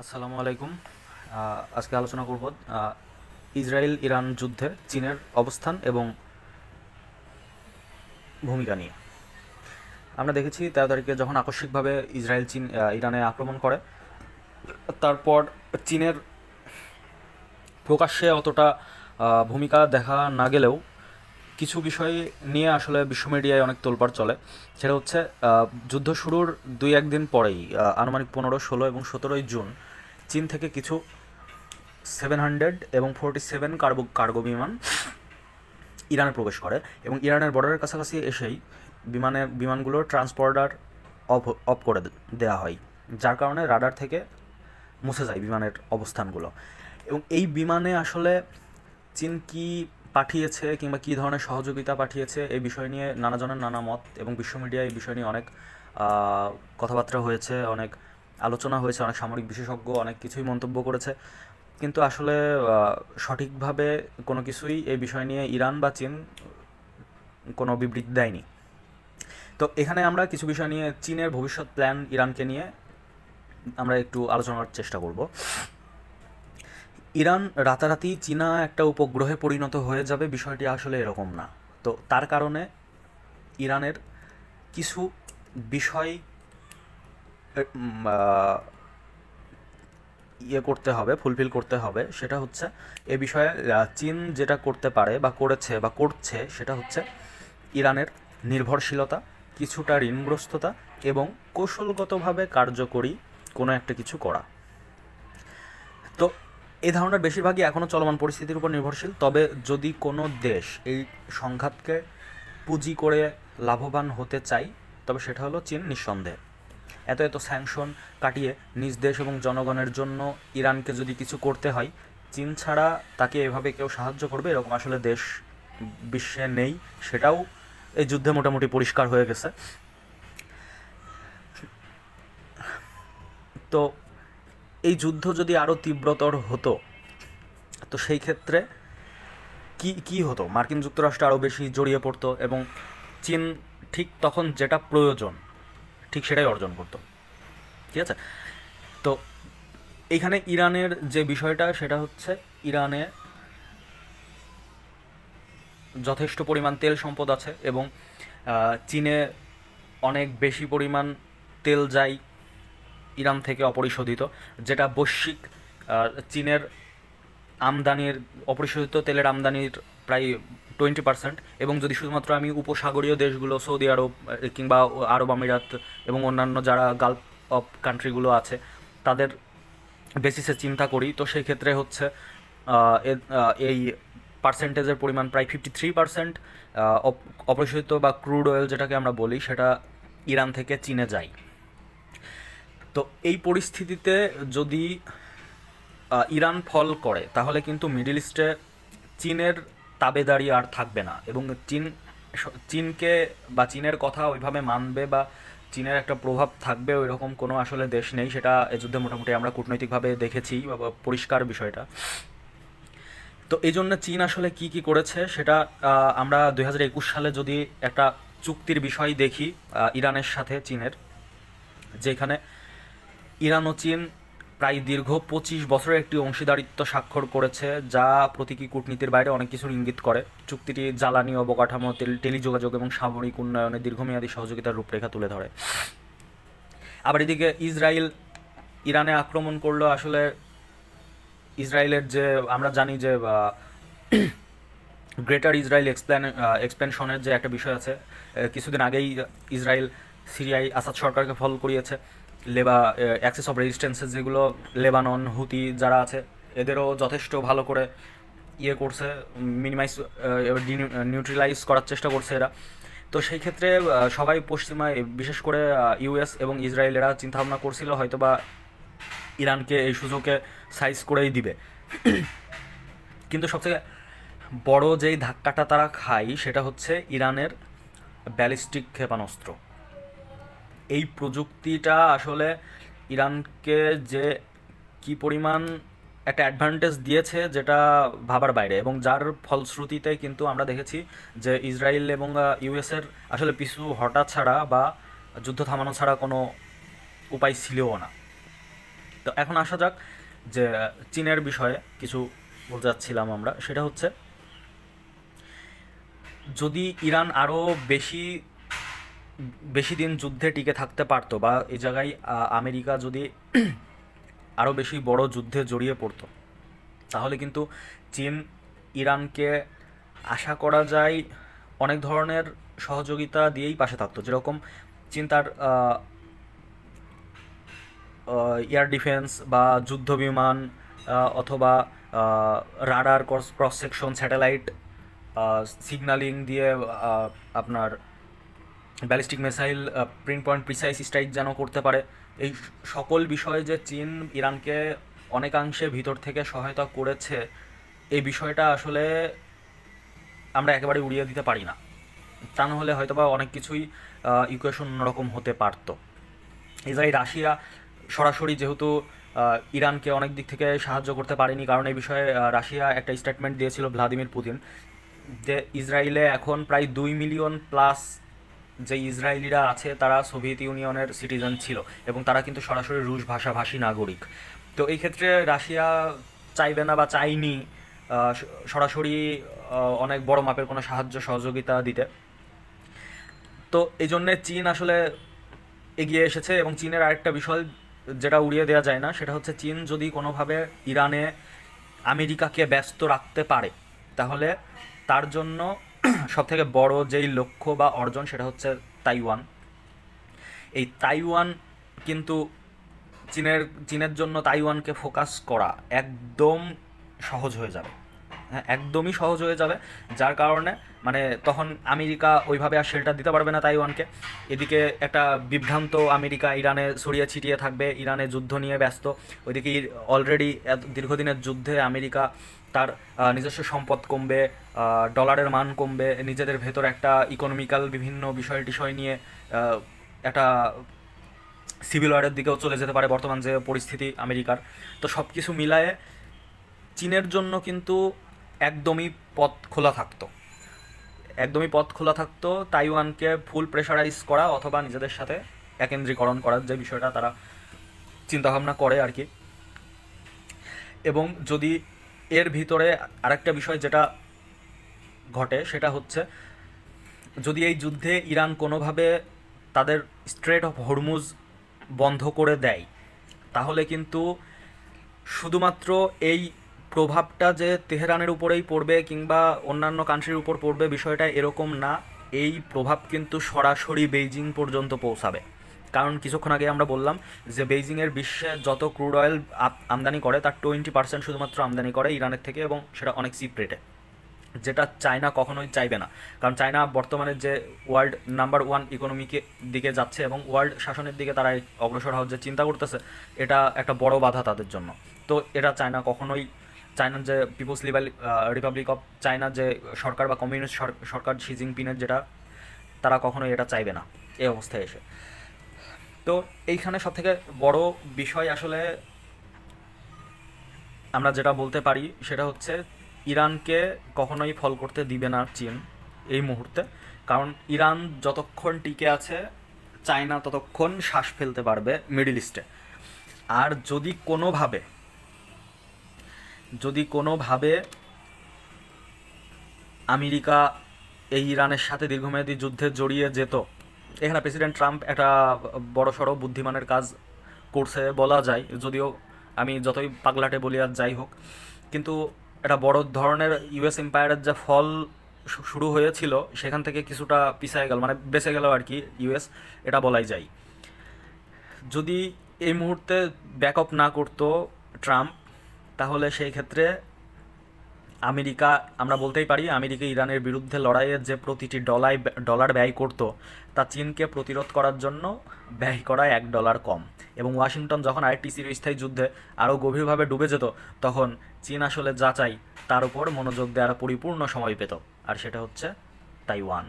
আসসালামু আলাইকুম। আজকে আলোচনা করব ইসরায়েল ইরান যুদ্ধে চীনের অবস্থান এবং ভূমিকা নিয়ে। আমরা দেখেছি 13 তারিখে যখন আকস্মিকভাবে ইসরায়েল ইরানে আক্রমণ করে, তারপর চীনের প্রকাশ্যে অতটা ভূমিকা দেখা না গেলেও কিছু বিষয় নিয়ে আসলে বিশ্ব মিডিয়ায় অনেক তোলপাড় চলে। সেটা হচ্ছে যুদ্ধ শুরুর 2-1 দিন পরেই আনুমানিক 15, 16 এবং 17 জুন চীন থেকে কিছু 700 এবং 47 কার্গো বিমান ইরানে প্রবেশ করে এবং ইরানের বর্ডারের কাছাকাছি এসেই বিমানগুলোর ট্রান্সপন্ডার অফ করে দেওয়া হয়, যার কারণে রাডার থেকে মুছে যায় বিমানের অবস্থানগুলো। এবং এই বিমানে আসলে চীন কি পাঠিয়েছে কিংবা কী ধরনের সহযোগিতা পাঠিয়েছে এই বিষয় নিয়ে নানাজনের নানা মত, এবং বিশ্ব মিডিয়ায় এই বিষয় নিয়ে অনেক কথাবার্তা হয়েছে, অনেক আলোচনা হয়েছে, অনেক সামরিক বিশেষজ্ঞ অনেক কিছুই মন্তব্য করেছে। কিন্তু আসলে সঠিকভাবে কোনো কিছুই এই বিষয় নিয়ে ইরান বা চীন কোনো বিবৃতি দেয়নি। তো এখানে আমরা কিছু বিষয় নিয়ে চীনের ভবিষ্যৎ প্ল্যান ইরানকে নিয়ে আমরা একটু আলোচনার চেষ্টা করব। ইরান রাতারাতি চীনা একটা উপগ্রহে পরিণত হয়ে যাবে, বিষয়টি আসলে এরকম না। তো তার কারণে ইরানের কিছু বিষয় করতে হবে, ফুলফিল করতে হবে। সেটা হচ্ছে এ বিষয়ে চীন যেটা করতে পারে বা করেছে বা করছে সেটা হচ্ছে ইরানের নির্ভরশীলতা, কিছুটা ঋণগ্রস্ততা এবং কৌশলগতভাবে কার্যকরী কোনো একটা কিছু করা। তো এই ধারণার বেশিরভাগই এখনও চলমান পরিস্থিতির উপর নির্ভরশীল। তবে যদি কোনো দেশ এই সংঘাতকে পুঁজি করে লাভবান হতে চায়, তবে সেটা হলো চীন, নিঃসন্দেহে। এত স্যাংশন কাটিয়ে নিজ দেশ এবং জনগণের জন্য ইরানকে যদি কিছু করতে হয়, চীন ছাড়া তাকে এভাবে কেউ সাহায্য করবে এরকম আসলে দেশ বিশ্বে নেই। সেটাও এই যুদ্ধে মোটামুটি পরিষ্কার হয়ে গেছে। তো এই যুদ্ধ যদি আরও তীব্রতর হতো, তো সেই ক্ষেত্রে কি হতো? মার্কিন যুক্তরাষ্ট্র আরও বেশি জড়িয়ে পড়তো এবং চীন ঠিক তখন যেটা প্রয়োজন ঠিক সেটাই অর্জন করতো। ঠিক আছে? তো এইখানে ইরানের যে বিষয়টা সেটা হচ্ছে ইরানে যথেষ্ট পরিমাণ তেল সম্পদ আছে এবং চীনে অনেক বেশি পরিমাণ তেল যায় ইরান থেকে অপরিশোধিত, যেটা বৈশ্বিক চীনের আমদানির অপরিশোধিত তেলের আমদানির প্রায় 20%। এবং যদি শুধুমাত্র আমি উপসাগরীয় দেশগুলো সৌদি আরব কিংবা আরব আমিরাত এবং অন্যান্য যারা গালফ অফ কান্ট্রিগুলো আছে তাদের বেসিসে চিন্তা করি, তো সেই ক্ষেত্রে হচ্ছে এই পার্সেন্টেজের পরিমাণ প্রায় 53% অপরিশোধিত বা ক্রুড অয়েল যেটাকে আমরা বলি সেটা ইরান থেকে চীনে যায়। তো এই পরিস্থিতিতে যদি ইরান ফল করে তাহলে কিন্তু মিডল ইস্টে চীনের তাবেদারি আর থাকবে না এবং চীনকে বা চীনের কথা ওইভাবে মানবে বা চীনের একটা প্রভাব থাকবে ওই রকম কোনো আসলে দেশ নেই। সেটা এ যুদ্ধে মোটামুটি আমরা কূটনৈতিকভাবে দেখেছি বা পরিষ্কার বিষয়টা। তো এই জন্য চীন আসলে কি করেছে সেটা আমরা 2021 সালে যদি একটা চুক্তির বিষয় দেখি ইরানের সাথে চীনের, যেখানে ইরান ও চীন প্রায় দীর্ঘ 25 বছরের একটি অংশীদারিত্ব স্বাক্ষর করেছে, যা প্রতীকী কূটনীতির বাইরে অনেক কিছুর ইঙ্গিত করে। চুক্তিটি জ্বালানি অবকাঠামো, টেলিযোগাযোগ এবং সামরিক উন্নয়নে দীর্ঘমেয়াদী সহযোগিতার রূপরেখা তুলে ধরে। আবার এদিকে ইসরায়েল ইরানে আক্রমণ করলো। আসলে ইসরায়েলের যে আমরা জানি যে গ্রেটার ইসরায়েল এক্সপ্যানশনের যে একটা বিষয় আছে, কিছুদিন আগেই ইসরায়েল সিরিয়ায় আসাদ সরকারকে ফল করিয়েছে। অ্যাক্সেস অফ রেজিস্ট্যান্সেস যেগুলো লেবানন হুতি যারা আছে এদেরও যথেষ্ট ভালো করে করছে, মিনিমাইজ নিউট্রিলাইজ করার চেষ্টা করছে এরা। তো সেই ক্ষেত্রে সবাই পশ্চিমা বিশেষ করে ইউএস এবং ইসরায়েলেরা চিন্তাভাবনা করছিল হয়তো বা ইরানকে এই সুযোগে সাইজ করেই দিবে। কিন্তু সবথেকে বড় যেই ধাক্কাটা তারা খায় সেটা হচ্ছে ইরানের ব্যালিস্টিক ক্ষেপণাস্ত্র। এই প্রযুক্তিটা আসলে ইরানকে যে কি পরিমাণ একটা অ্যাডভান্টেজ দিয়েছে যেটা ভাবার বাইরে, এবং যার ফলশ্রুতিতে কিন্তু আমরা দেখেছি যে ইসরায়েল এবং ইউএসের আসলে পিছু হটা ছাড়া বা যুদ্ধ থামানো ছাড়া কোনো উপায় ছিলও না। তো এখন আসা যাক যে চীনের বিষয়ে কিছু বলতে যাচ্ছিলাম আমরা, সেটা হচ্ছে যদি ইরান আরও বেশি বেশি দিন যুদ্ধে টিকে থাকতে পারতো, বা এই জায়গায় আমেরিকা যদি আরও বেশি বড় যুদ্ধে জড়িয়ে পড়তো, তাহলে কিন্তু চীন ইরানকে আশা করা যায় অনেক ধরনের সহযোগিতা দিয়েই পাশে থাকতো। যেরকম চীন তার এয়ার ডিফেন্স বা যুদ্ধ বিমান অথবা radar cross section satellite signalling দিয়ে আপনার ballistic missile pin point precise strike যেন করতে পারে, এই সকল বিষয়ে যে চীন ইরানকে অনেকাংশে ভিতর থেকে সহায়তা করেছে, এই বিষয়টা আসলে আমরা একেবারে উড়িয়ে দিতে পারি না। তা নাহলে হয়তো বা অনেক কিছুই ইকুয়েশন অন্যরকম হতে পারতো। এই জায়গায় রাশিয়া সরাসরি যেহেতু ইরানকে অনেক দিক থেকে সাহায্য করতে পারেনি, কারণ এই বিষয়ে রাশিয়া একটা স্টেটমেন্ট দিয়েছিল ভ্লাদিমির পুতিন, যে ইসরায়েলে এখন প্রায় 2 মিলিয়ন প্লাস যে ইসরায়েলিরা আছে তারা সোভিয়েত ইউনিয়নের সিটিজেন ছিল, এবং তারা কিন্তু সরাসরি রুশ ভাষাভাষী নাগরিক। তো এই ক্ষেত্রে রাশিয়া চাইবে না বা চাইনি সরাসরি অনেক বড় মাপের কোনো সাহায্য সহযোগিতা দিতে। তো এই জন্যে চীন আসলে এগিয়ে এসেছে। এবং চীনের আরেকটা বিষয় যেটা উড়িয়ে দেওয়া যায় না, সেটা হচ্ছে চীন যদি কোনোভাবে ইরানে আমেরিকাকে ব্যস্ত রাখতে পারে, তাহলে তার জন্য সবথেকে বড় যেই লক্ষ্য বা অর্জন সেটা হচ্ছে তাইওয়ান। এই তাইওয়ান কিন্তু চীনের জন্য তাইওয়ানকে ফোকাস করা একদম সহজ হয়ে যাবে, হ্যাঁ একদমই সহজ হয়ে যাবে। যার কারণে মানে তখন আমেরিকা ওইভাবে আর শেল্টার দিতে পারবে না তাইওয়ানকে। এদিকে একটা বিভ্রান্ত আমেরিকা ইরানে ছড়িয়ে ছিটিয়ে থাকবে, ইরানে যুদ্ধ নিয়ে ব্যস্ত। ওইদিকে অলরেডি দীর্ঘদিনের যুদ্ধে আমেরিকা তার নিজস্ব সম্পদ কমবে, ডলারের মান কমবে, নিজেদের ভেতর একটা ইকোনমিক্যাল বিভিন্ন বিষয় নিয়ে একটা সিভিল ওয়ারের দিকেও চলে যেতে পারে বর্তমান যে পরিস্থিতি আমেরিকার। তো সব কিছু মিলায়ে চীনের জন্য কিন্তু একদমই পথ খোলা থাকতো তাইওয়ানকে ফুল প্রেশারাইজ করা অথবা নিজেদের সাথে একেন্দ্রীকরণ করার যে বিষয়টা তারা চিন্তাভাবনা করে আর কি। এবং যদি এর ভিতরে আরেকটা বিষয় যেটা ঘটে সেটা হচ্ছে, যদি এই যুদ্ধে ইরান কোনোভাবে তাদের স্ট্রেট অফ হরমুজ বন্ধ করে দেয়, তাহলে কিন্তু শুধুমাত্র এই প্রভাবটা যে তেহরানের উপরেই পড়বে কিংবা অন্যান্য কান্ট্রির উপর পড়বে বিষয়টা এরকম না। এই প্রভাব কিন্তু সরাসরি বেইজিং পর্যন্ত পৌঁছাবে। কারণ কিছুক্ষণ আগে আমরা বললাম যে বেইজিংয়ের বিশ্বে যত ক্রুড অয়েল আমদানি করে তার 20% শুধুমাত্র আমদানি করে ইরানের থেকে, এবং সেটা অনেক চিপ রেটে, যেটা চায়না কখনোই চাইবে না। কারণ চায়না বর্তমানে যে ওয়ার্ল্ড নাম্বার 1 ইকোনমিকে দিকে যাচ্ছে এবং ওয়ার্ল্ড শাসনের দিকে তারা অগ্রসর হওয়ার যে চিন্তা করতেছে, এটা একটা বড় বাধা তাদের জন্য। তো এটা চায়না কখনোই, চায়নার যে পিপলস রিপাবলিক অফ চায়না যে সরকার বা কমিউনিস্ট সরকার শি জিনপিংয়ের, যেটা তারা কখনোই এটা চাইবে না এই অবস্থায় এসে। তো এইখানে সবথেকে বড় বিষয় আসলে আমরা যেটা বলতে পারি সেটা হচ্ছে ইরানকে কখনোই ফল করতে দিবে না চীন এই মুহূর্তে। কারণ ইরান যতক্ষণ টিকে আছে চায়না ততক্ষণ শ্বাস ফেলতে পারবে মিডল ইস্টে। আর যদি কোনোভাবে আমেরিকা এই ইরানের সাথে দীর্ঘমেয়াদী যুদ্ধে জড়িয়ে যেত, এখানে প্রেসিডেন্ট ট্রাম্প একটা বড়সড় বুদ্ধিমানের কাজ করছে বলা যায়, যদিও আমি যতই পাগলাটে বলি আর যাই হোক, কিন্তু একটা বড় ধরনের ইউএস এম্পায়ারের যা ফল শুরু হয়েছিল সেখান থেকে কিছুটা পিছিয়ে গেল, মানে বেঁচে গেল আর কি ইউএস, এটা বলাই যায়। যদি এই মুহূর্তে ব্যাকআপ না করতো ট্রাম্প, তাহলে সেই ক্ষেত্রে আমেরিকা, আমরা বলতেই পারি আমেরিকা ইরানের বিরুদ্ধে লড়াইয়ের যে প্রতিটি ডলার ব্যয় করত তা চীনকে প্রতিরোধ করার জন্য ব্যয় করা $1 কম। এবং ওয়াশিংটন যখন আরেকটি চিরস্থায়ী যুদ্ধে আরও গভীরভাবে ডুবে যেত, তখন চীন আসলে যা চাই তার উপর মনোযোগ দেওয়ার পরিপূর্ণ সময় পেত, আর সেটা হচ্ছে তাইওয়ান।